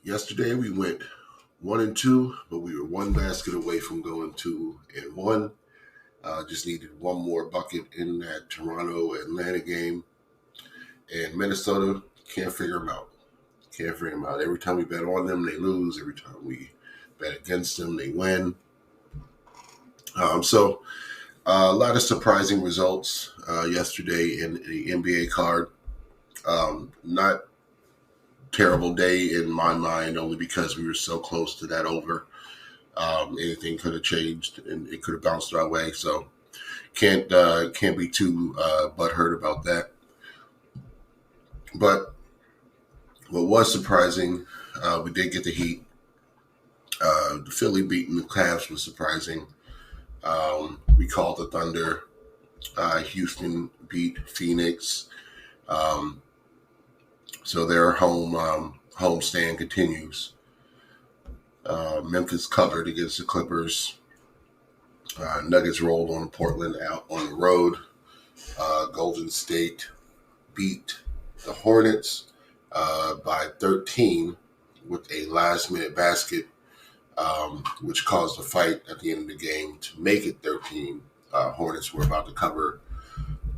Yesterday we went 1-2, but we were one basket away from going 2-1. Just needed one more bucket in that Toronto-Atlanta game. And Minnesota can't figure them out. Every time we bet on them, they lose. Every time we bet against them, they win. So a lot of surprising results yesterday in the NBA card. Not terrible day in my mind, only because we were so close to that over. Anything could have changed and it could have bounced our way. So can't be too butthurt about that. But what was surprising, we did get the Heat. The Philly beating the Cavs was surprising. We called the Thunder. Houston beat Phoenix. So their home stand continues. Memphis covered against the Clippers. Nuggets rolled on Portland out on the road. Golden State beat the Hornets by 13 with a last-minute basket, which caused a fight at the end of the game to make it 13. Hornets were about to cover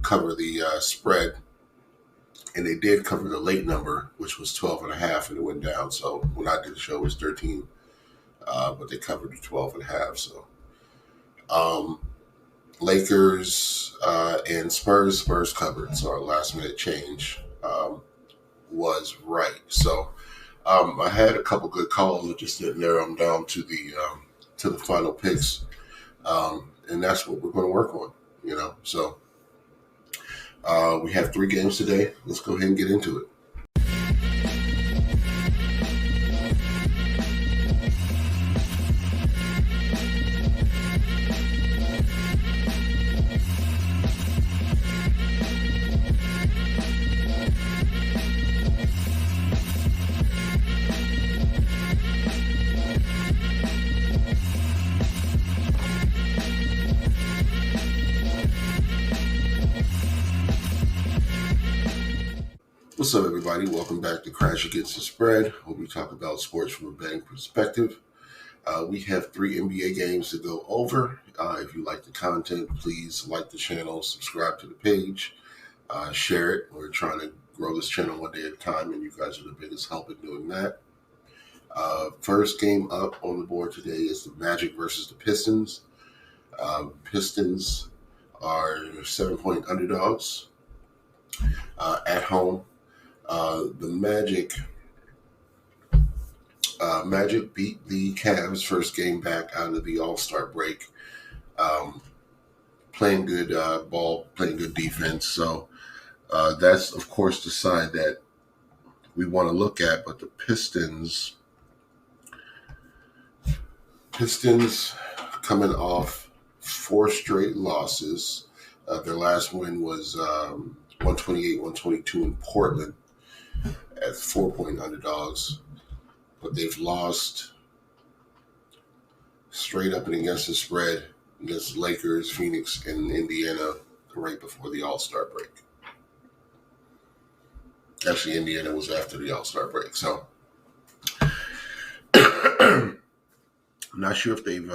the spread, and they did cover the late number, which was 12.5, and it went down. So when I did the show, it was 13, but they covered the 12.5. So Lakers and Spurs covered. So our last-minute change was right. So I had a couple good calls. I just didn't narrow them down to the final picks, and that's what we're going to work on. So we have 3 games today. Let's go ahead and get into it. What's up, everybody? Welcome back to Crash Against the Spread, where we talk about sports from a betting perspective. We have 3 NBA games to go over. If you like the content, please like the channel, subscribe to the page, share it. We're trying to grow this channel one day at a time, and you guys are the biggest help in doing that. First game up on the board today is the Magic versus the Pistons. Pistons are 7-point underdogs at home. The Magic beat the Cavs first game back out of the All-Star break. Playing good ball, playing good defense. So that's, of course, the side that we want to look at. But the Pistons coming off 4 straight losses. Their last win was 128-122 in Portland at 4-point underdogs, but they've lost straight up and against the spread against Lakers, Phoenix, and Indiana right before the All-Star break. Actually, Indiana was after the All-Star break, so I'm not sure if they've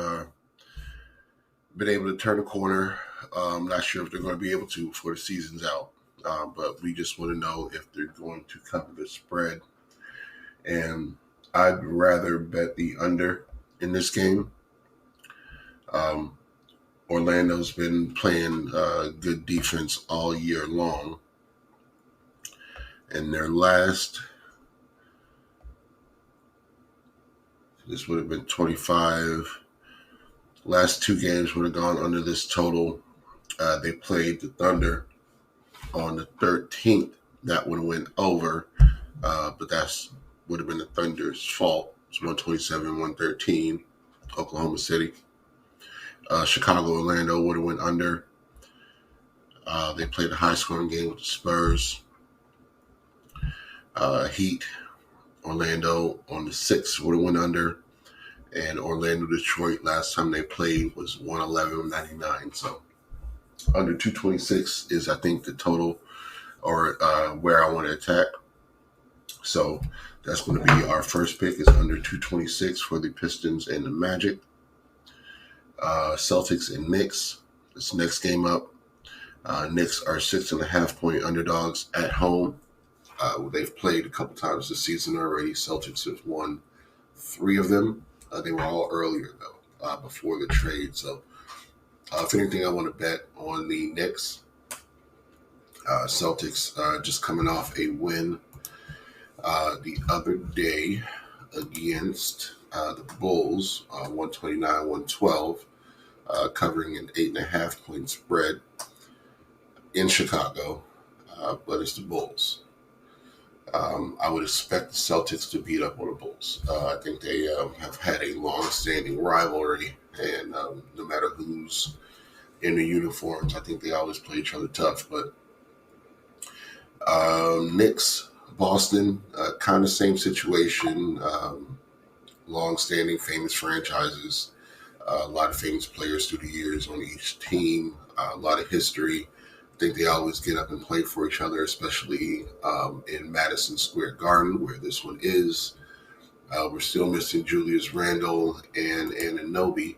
been able to turn a corner. I'm not sure if they're going to be able to before the season's out. But we just want to know if they're going to cover the spread. And I'd rather bet the under in this game. Orlando's been playing good defense all year long. And their last, this would have been 25. Last 2 games would have gone under this total. They played the Thunder on the 13th. That would have went over, but that's would have been the Thunder's fault. It's 127-113, Oklahoma City. Chicago, Orlando would have went under. They played a high-scoring game with the Spurs. Heat, Orlando on the 6th would have went under. And Orlando, Detroit, last time they played was 111-99. So under 226 is, I think, the total or where I want to attack. So that's going to be our first pick is under 226 for the Pistons and the Magic. Celtics and Knicks. This next game up. Knicks are 6.5-point underdogs at home. They've played a couple times this season already. Celtics have won 3 of them. They were all earlier, though, before the trade. So if anything, I want to bet on the Knicks. Celtics just coming off a win the other day against the Bulls, 129-112, covering an 8.5-point spread in Chicago, but it's the Bulls. I would expect the Celtics to beat up on the Bulls. I think they have had a long-standing rivalry, and no matter who's in the uniforms, I think they always play each other tough. But Knicks, Boston, kind of same situation. Long-standing, famous franchises. A lot of famous players through the years on each team. A lot of history. I think they always get up and play for each other, especially in Madison Square Garden, where this one is. We're still missing Julius Randle and Anunoby.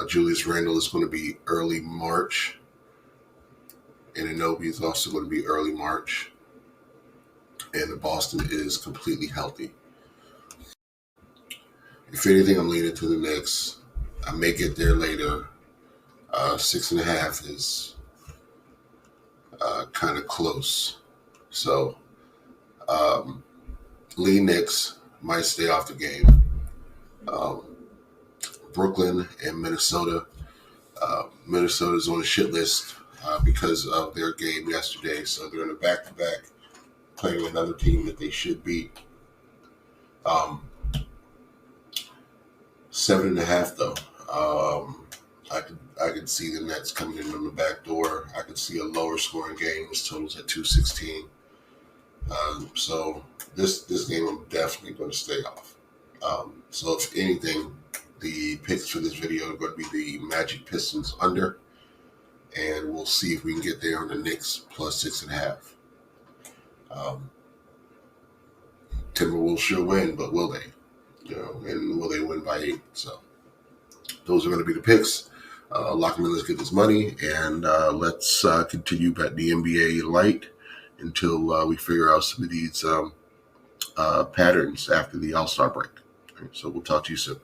Julius Randle is going to be early March. And Anunoby is also going to be early March. And Boston is completely healthy. If anything, I'm leaning to the Knicks. I may get there later. 6.5 is kind of close. So, Lee Knicks might stay off the game. Brooklyn and Minnesota. Minnesota's on the shit list because of their game yesterday. So they're in a back-to-back playing another team that they should beat. 7.5 though. I could see the Nets coming in on the back door. I could see a lower scoring game. This total's at 216. So this game I'm definitely going to stay off. So if anything, the picks for this video are going to be the Magic Pistons under, and we'll see if we can get there on the Knicks plus 6.5. Timberwolves sure win, but will they? And will they win by 8? So those are going to be the picks. Lock them in, let's get this money, and let's continue bet the NBA light until we figure out some of these patterns after the All-Star break. So we'll talk to you soon.